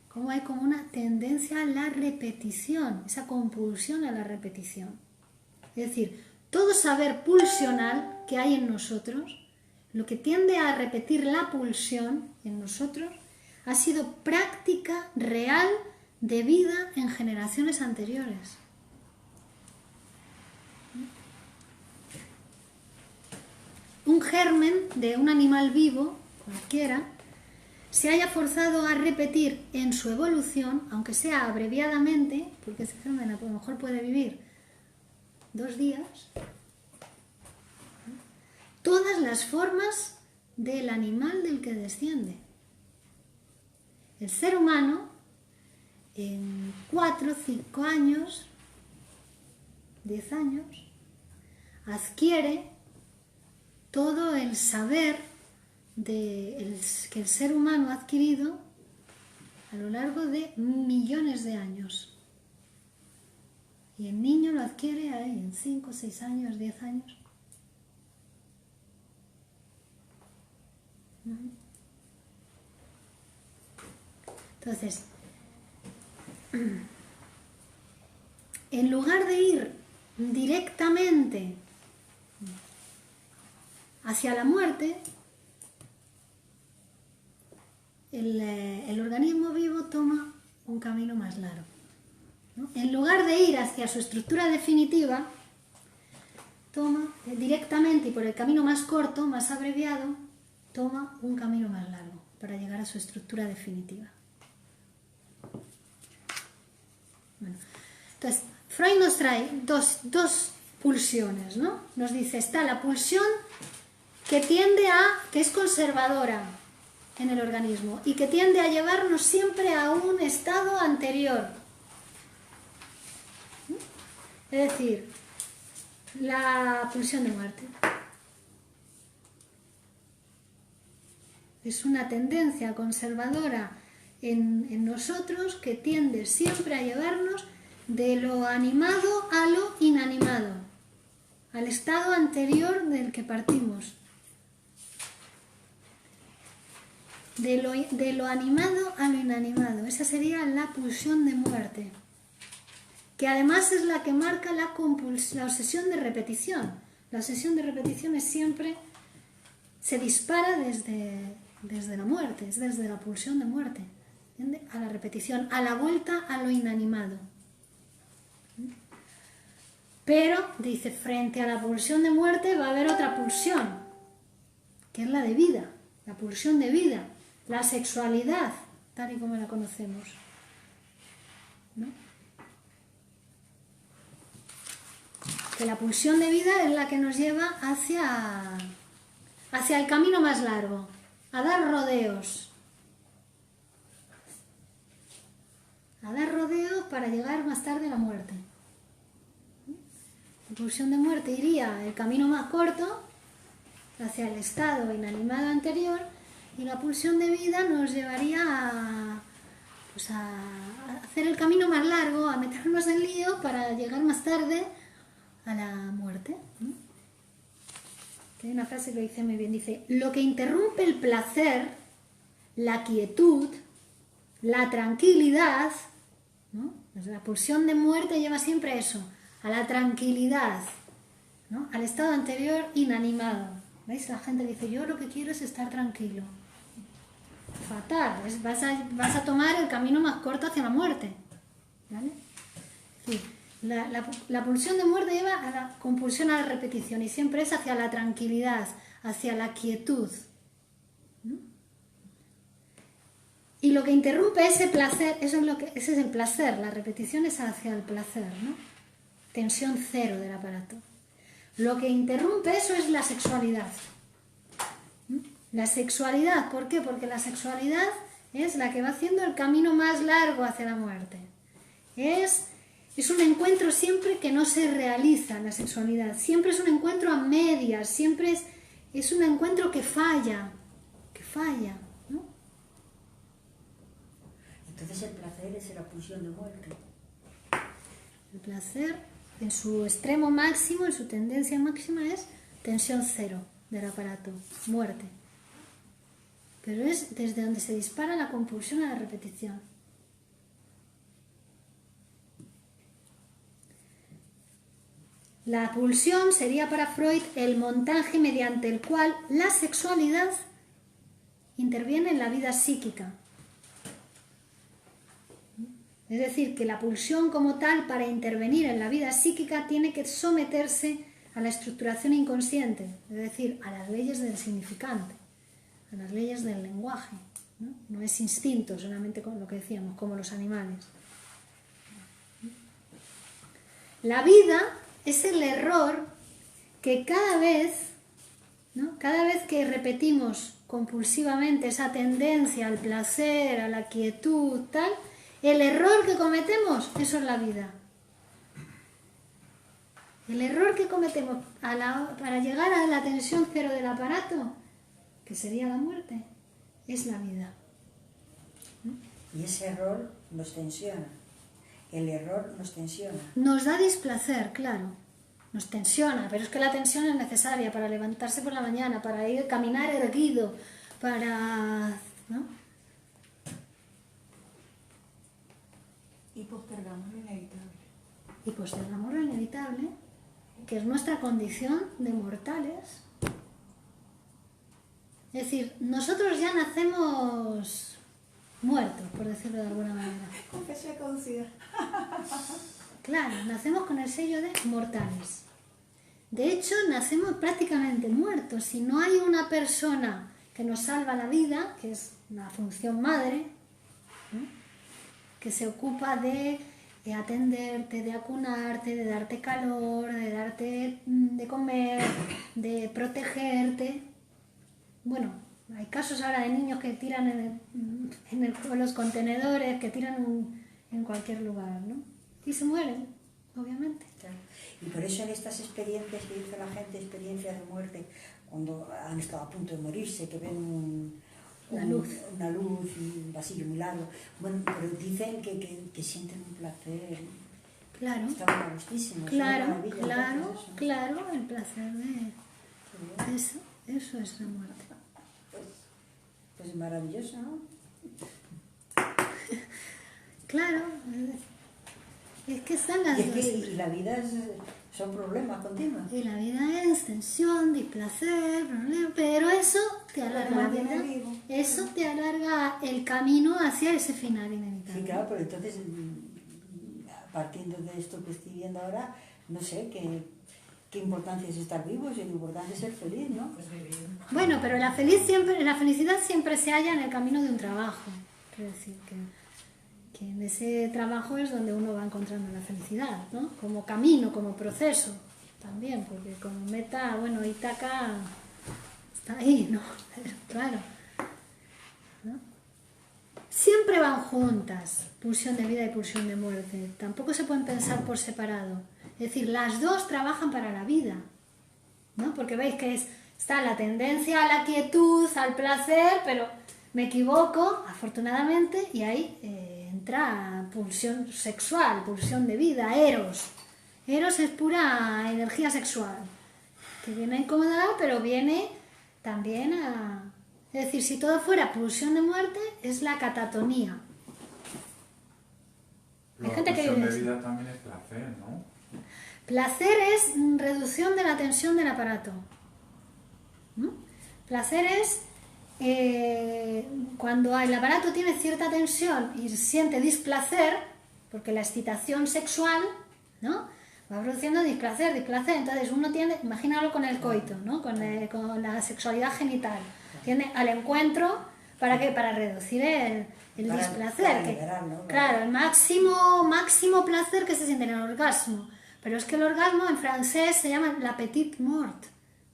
cómo hay como una tendencia a la repetición, esa compulsión a la repetición. Es decir, todo saber pulsional que hay en nosotros, lo que tiende a repetir la pulsión en nosotros, ha sido práctica real de vida en generaciones anteriores. Un germen de un animal vivo, cualquiera, se haya forzado a repetir en su evolución, aunque sea abreviadamente, porque ese germen a lo mejor puede vivir 2 días, todas las formas del animal del que desciende. El ser humano, en 4, 5 años, 10 años, adquiere todo el saber que el ser humano ha adquirido a lo largo de millones de años. Y el niño lo adquiere ahí en 5, 6 años, 10 años. Entonces, en lugar de ir directamente hacia la muerte, el organismo vivo toma un camino más largo, ¿no? En lugar de ir hacia su estructura definitiva, toma directamente y por el camino más corto, más abreviado, toma un camino más largo para llegar a su estructura definitiva. Bueno, entonces, Freud nos trae dos pulsiones, ¿no? Nos dice, está la pulsión que es conservadora en el organismo y que tiende a llevarnos siempre a un estado anterior. Es decir, la pulsión de muerte. Es una tendencia conservadora en nosotros que tiende siempre a llevarnos de lo animado a lo inanimado, al estado anterior del que partimos. de lo animado a lo inanimado. Esa sería la pulsión de muerte, que además es la que marca la obsesión de repetición. La obsesión de repetición es siempre, se dispara desde la muerte, es desde la pulsión de muerte, ¿entiende? A la repetición, a la vuelta a lo inanimado. Pero, dice, frente a la pulsión de muerte va a haber otra pulsión, que es la de vida, la pulsión de vida, la sexualidad, tal y como la conocemos, ¿no? Que la pulsión de vida es la que nos lleva hacia el camino más largo, a dar rodeos. A dar rodeos para llegar más tarde a la muerte. La pulsión de muerte iría el camino más corto, hacia el estado inanimado anterior, y la pulsión de vida nos llevaría a hacer el camino más largo, a meternos en lío para llegar más tarde a la muerte, ¿no? Hay una frase que lo dice muy bien, dice: lo que interrumpe el placer, la quietud, la tranquilidad, ¿no? Pues la pulsión de muerte lleva siempre a eso, a la tranquilidad, ¿no? Al estado anterior inanimado. ¿Veis? La gente dice: yo lo que quiero es estar tranquilo. Fatal, vas a tomar el camino más corto hacia la muerte, ¿vale? Sí. La pulsión de muerte lleva a la compulsión a la repetición y siempre es hacia la tranquilidad, hacia la quietud, ¿no? Y lo que interrumpe ese placer, ese es el placer, la repetición es hacia el placer, ¿no? Tensión cero del aparato. Lo que interrumpe eso es la sexualidad. La sexualidad, ¿por qué? Porque la sexualidad es la que va haciendo el camino más largo hacia la muerte. Es un encuentro siempre que no se realiza, la sexualidad. Siempre es un encuentro a medias, siempre es un encuentro que falla, ¿no? Entonces el placer es la pulsión de muerte. El placer, en su extremo máximo, en su tendencia máxima, es tensión cero del aparato, muerte. Pero es desde donde se dispara la compulsión a la repetición. La pulsión sería para Freud el montaje mediante el cual la sexualidad interviene en la vida psíquica. Es decir, que la pulsión como tal, para intervenir en la vida psíquica, tiene que someterse a la estructuración inconsciente, es decir, a las leyes del significante, a las leyes del lenguaje, ¿no? No es instinto, solamente con lo que decíamos, como los animales. La vida es el error que cada vez, ¿no? Cada vez que repetimos compulsivamente esa tendencia al placer, a la quietud, tal, el error que cometemos, eso es la vida. El error que cometemos para llegar a la tensión cero del aparato, que sería la muerte, es la vida. Y ese error nos tensiona. El error nos tensiona. Nos da displacer, claro. Nos tensiona, pero es que la tensión es necesaria para levantarse por la mañana, para ir a caminar erguido, para... ¿no? Y postergamos lo inevitable. Y postergamos lo inevitable, que es nuestra condición de mortales. Es decir, nosotros ya nacemos muertos, por decirlo de alguna manera. Confesión caducidad. Claro, nacemos con el sello de mortales. De hecho, nacemos prácticamente muertos. Si no hay una persona que nos salva la vida, que es una función madre, ¿no? Que se ocupa de atenderte, de acunarte, de darte calor, de darte de comer, de protegerte. Bueno, hay casos ahora de niños que tiran en los contenedores, que tiran en cualquier lugar, ¿no? Y se mueren, obviamente. Claro. Y por eso en estas experiencias que dice la gente, experiencias de muerte, cuando han estado a punto de morirse, que ven una luz y un pasillo muy largo, bueno, pero dicen que sienten un placer. Claro. Están a gustísimos. Claro, claro, el placer de... Eso es la muerte. Pues es maravilloso, ¿no? Claro, es que están las Y es dos. que y la vida son problemas continuos. Y la vida es tensión, displacer, problema, pero eso te alarga la mantiene vida. vivo. Eso te alarga el camino hacia ese final inevitable. Sí, claro, pero entonces, partiendo de esto que estoy viendo ahora, no sé, qué importancia es estar vivos y lo importante es ser feliz, ¿no? Bueno, pero la felicidad siempre se halla en el camino de un trabajo. Quiero decir que en ese trabajo es donde uno va encontrando la felicidad, ¿no? Como camino, como proceso también, porque como meta, bueno, Ítaca está ahí, ¿no? Pero, claro, ¿no? Siempre van juntas, pulsión de vida y pulsión de muerte. Tampoco se pueden pensar por separado. Es decir, las dos trabajan para la vida, ¿no? Porque veis que está la tendencia a la quietud, al placer, pero me equivoco, afortunadamente, y ahí entra pulsión sexual, pulsión de vida, eros. Eros es pura energía sexual, que viene a incomodar, pero viene también a... Es decir, si todo fuera pulsión de muerte, es la catatonía. Hay gente que pulsión vive de así. vida también es placer, ¿no? Placer es reducción de la tensión del aparato. ¿No? Placer es cuando el aparato tiene cierta tensión y siente displacer, porque la excitación sexual, ¿no?, va produciendo displacer. Entonces uno tiende, imagínalo con el coito, ¿no?, con la sexualidad genital, tiende al encuentro. ¿Para qué? Para reducir el displacer. Para liberarlo, Claro, el máximo placer que se siente en el orgasmo. Pero es que el orgasmo en francés se llama la petite mort,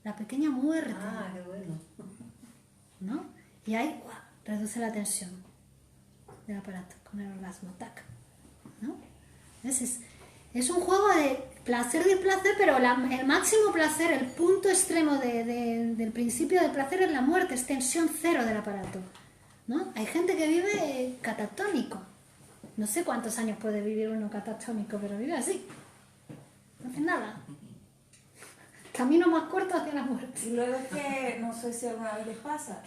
la pequeña muerte. Ah, qué bueno. ¿No? Y ahí reduce la tensión del aparato con el orgasmo, tac, ¿no? Es un juego de placer-displacer, pero el máximo placer, el punto extremo del principio del placer es la muerte, es tensión cero del aparato, ¿no? Hay gente que vive catatónico, no sé cuántos años puede vivir uno catatónico, pero vive así, no hace nada. Camino más corto hacia la muerte. Y luego es que, no sé si alguna vez les pasa,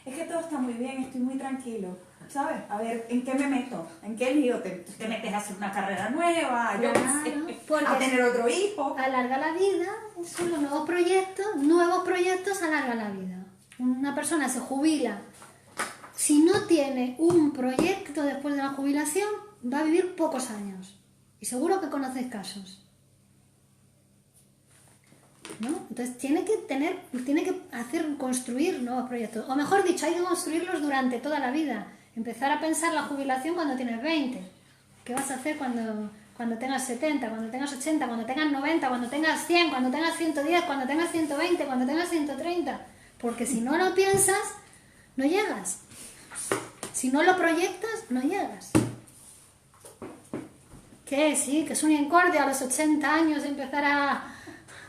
es que todo está muy bien, estoy muy tranquilo, ¿sabes? A ver, ¿en qué me meto? ¿En qué lío? ¿Te metes a hacer una carrera nueva? Yo qué Claro, sé, porque a tener otro hijo. alarga la vida, son los nuevos proyectos alarga la vida. Una persona se jubila, si no tiene un proyecto después de la jubilación, va a vivir pocos años. Y seguro que conocéis casos, ¿no? Entonces tiene que construir nuevos proyectos, o mejor dicho, hay que construirlos durante toda la vida. Empezar a pensar la jubilación cuando tienes 20. ¿Qué vas a hacer cuando tengas 70, cuando tengas 80, cuando tengas 90, cuando tengas 100, cuando tengas 110, cuando tengas 120, cuando tengas 130? Porque si no lo piensas, no llegas. Si no lo proyectas, no llegas. ¿Qué? Sí, que es un incordio a los 80 años empezar a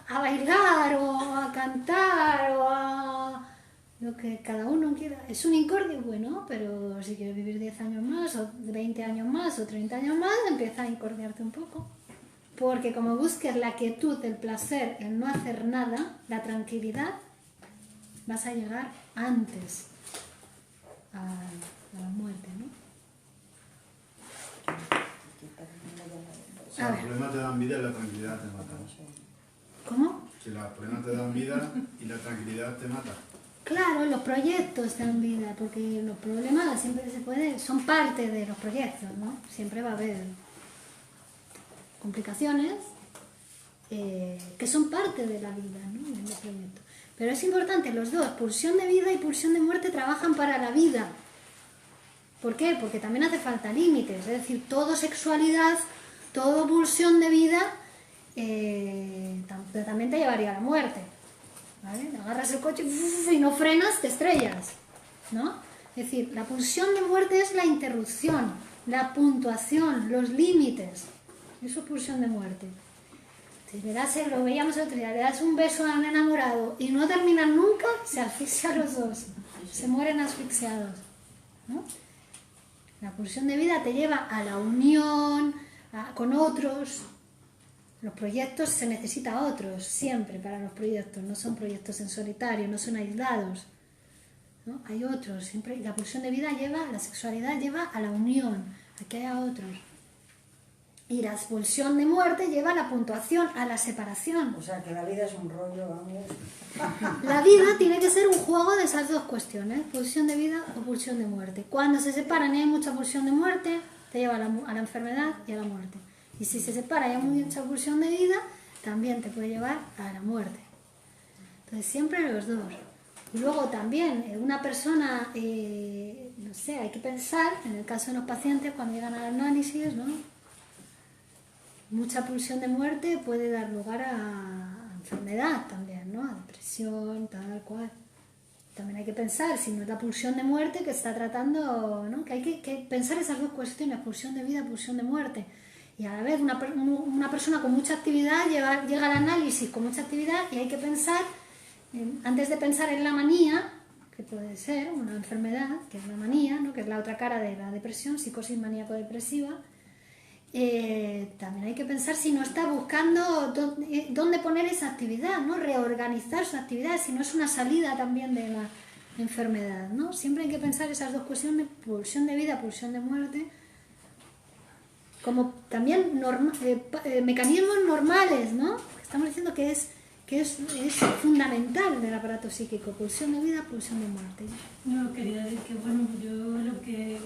bailar o a cantar o a lo que cada uno quiera. Es un incordio, bueno, pero si quieres vivir 10 años más o 20 años más o 30 años más, empieza a incordiarte un poco. Porque como busques la quietud, el placer, el no hacer nada, la tranquilidad, vas a llegar antes a la muerte, ¿no? O sea, los problemas te dan vida y la tranquilidad te mata. ¿Cómo? Que los problemas te dan vida y la tranquilidad te mata. Claro, los proyectos dan vida, porque los problemas siempre son parte de los proyectos, ¿no? Siempre va a haber complicaciones que son parte de la vida, ¿no?, de los proyectos. Pero es importante, los dos, pulsión de vida y pulsión de muerte, trabajan para la vida. ¿Por qué? Porque también hace falta límites, es decir, todo sexualidad, todo pulsión de vida también te llevaría a la muerte, ¿vale? Agarras el coche y no frenas, te estrellas, ¿no? Es decir, la pulsión de muerte es la interrupción, la puntuación, los límites. Eso es pulsión de muerte. Si le das, lo veíamos el otro día, le das un beso a un enamorado y no terminan nunca, se asfixian los dos, se mueren asfixiados, ¿no? La pulsión de vida te lleva a la unión con otros. Los proyectos se necesita a otros, siempre para los proyectos, no son proyectos en solitario, no son aislados, ¿no? Hay otros, siempre la pulsión de vida lleva, la sexualidad lleva a la unión, a que haya otros. Y la pulsión de muerte lleva a la puntuación, a la separación. O sea, que la vida es un rollo, vamos. La vida tiene que ser un juego de esas dos cuestiones, pulsión de vida o pulsión de muerte. Cuando se separan y hay mucha pulsión de muerte, te lleva a la enfermedad y a la muerte. Y si se separa y hay mucha pulsión de vida, también te puede llevar a la muerte. Entonces siempre los dos. Y luego también una persona, no sé, hay que pensar, en el caso de los pacientes cuando llegan al análisis, ¿no? Mucha pulsión de muerte puede dar lugar a enfermedad también, ¿no? A depresión, tal cual. También hay que pensar, si no es la pulsión de muerte que está tratando, ¿no? Que hay que pensar esas dos cuestiones, pulsión de vida, pulsión de muerte. Y a la vez una persona con mucha actividad llega al análisis con mucha actividad y hay que pensar, antes de pensar en la manía, que puede ser una enfermedad, que es la manía, ¿no? Que es la otra cara de la depresión, psicosis maníaco-depresiva, también hay que pensar si no está buscando dónde poner esa actividad, ¿no? Reorganizar su actividad, si no es una salida también de la enfermedad, ¿no? Siempre hay que pensar esas dos cuestiones, pulsión de vida, pulsión de muerte, como también mecanismos normales, ¿no? Estamos diciendo que es fundamental del aparato psíquico, pulsión de vida, pulsión de muerte. No, quería decir que, bueno,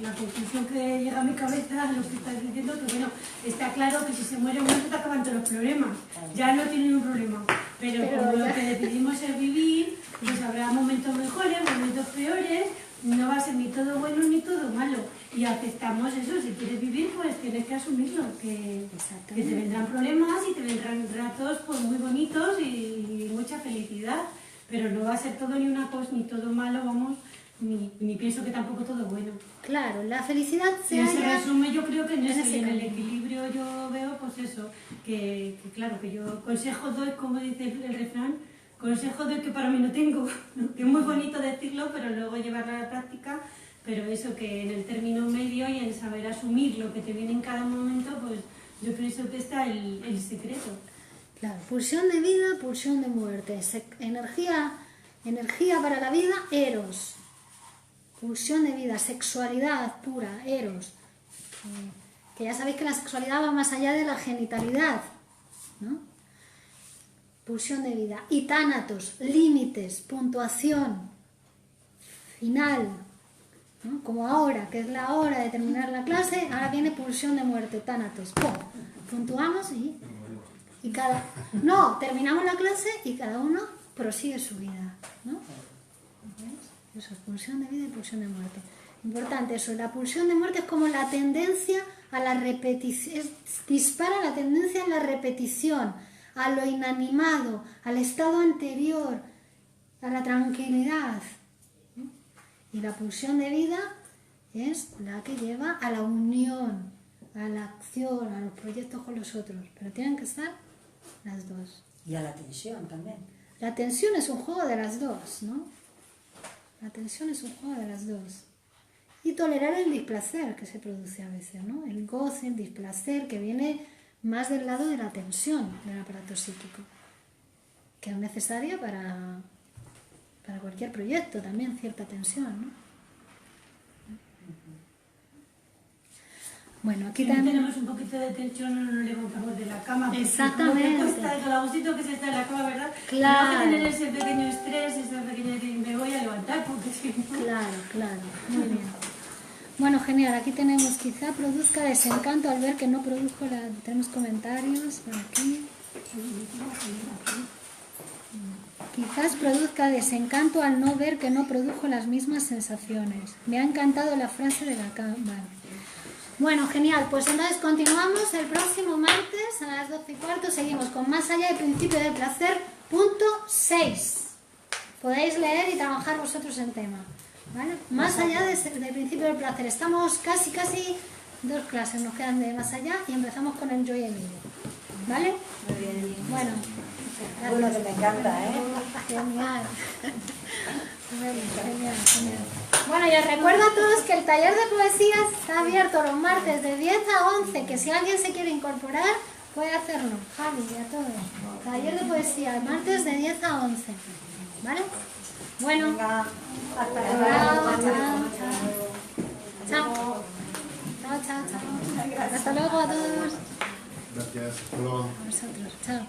la conclusión que llega a mi cabeza, lo que estás diciendo, que bueno, está claro que si se muere uno se te acaban todos los problemas, ya no tiene ningún problema, pero como lo que decidimos es vivir, pues habrá momentos mejores, momentos peores, no va a ser ni todo bueno ni todo malo, y aceptamos eso, si quieres vivir pues tienes que asumirlo, que te vendrán problemas y te vendrán ratos pues muy bonitos y mucha felicidad, pero no va a ser todo ni una cosa ni todo malo, vamos, ni pienso que tampoco todo bueno. Claro, la felicidad se resume, yo creo que en eso, y en el equilibrio yo veo pues eso, que claro, que yo consejo doy, como dice el refrán, consejo doy que para mí no tengo, que es muy bonito decirlo, pero luego llevarlo a la práctica, pero eso, que en el término medio y en saber asumir lo que te viene en cada momento, pues yo pienso que está el secreto. Claro, pulsión de vida, pulsión de muerte, energía para la vida, eros, pulsión de vida, sexualidad pura, eros, que ya sabéis que la sexualidad va más allá de la genitalidad, ¿no? Pulsión de vida, y tánatos, límites, puntuación, final, ¿no? Como ahora, que es la hora de terminar la clase, ahora viene pulsión de muerte, tánatos, ¡pum! Puntuamos y terminamos la clase y cada uno prosigue su vida, ¿no? Eso, pulsión de vida y pulsión de muerte. Importante eso, la pulsión de muerte es como la tendencia a la repetición, dispara la tendencia a la repetición, a lo inanimado, al estado anterior, a la tranquilidad. Y la pulsión de vida es la que lleva a la unión, a la acción, a los proyectos con los otros. Pero tienen que estar las dos. Y a la tensión también. La tensión es un juego de las dos, ¿no? La tensión es un juego de las dos. Y tolerar el displacer que se produce a veces, ¿no? El goce, el displacer, que viene más del lado de la tensión del aparato psíquico, que es necesaria para cualquier proyecto, también cierta tensión, ¿no? Bueno, aquí también tenemos un poquito de tensión, no nos levantamos de la cama. Exactamente. Como está el calabocito que se está en la cama, ¿verdad? Claro. No hay que tener ese pequeño estrés, ese pequeño que me voy a levantar, porque si no... Claro, muy bien. Bueno, genial, aquí tenemos, quizá produzca desencanto al ver que no produjo tenemos comentarios por aquí. Quizás produzca desencanto al no ver que no produjo las mismas sensaciones. Me ha encantado la frase de la cámara. Bueno, genial, pues entonces continuamos el próximo martes a las 12:15, seguimos con Más allá del principio del placer, punto 6. Podéis leer y trabajar vosotros el tema, ¿vale? Más allá del principio del placer, estamos casi 2 clases nos quedan de más allá y empezamos con el Joy Emilio, ¿vale? Muy bien. Bueno, Bueno, que me encanta, ¿eh? Genial. Genial. Bueno, y os recuerdo a todos que el taller de poesía está abierto los martes de 10 a 11, que si alguien se quiere incorporar, puede hacerlo. Javi, y a todos. Taller de poesía, martes de 10 a 11. ¿vale? Bueno, Venga, hasta chao, luego. chao, chao, chao, chao, chao. Hasta luego a todos. Gracias. Hasta luego. A vosotros, chao.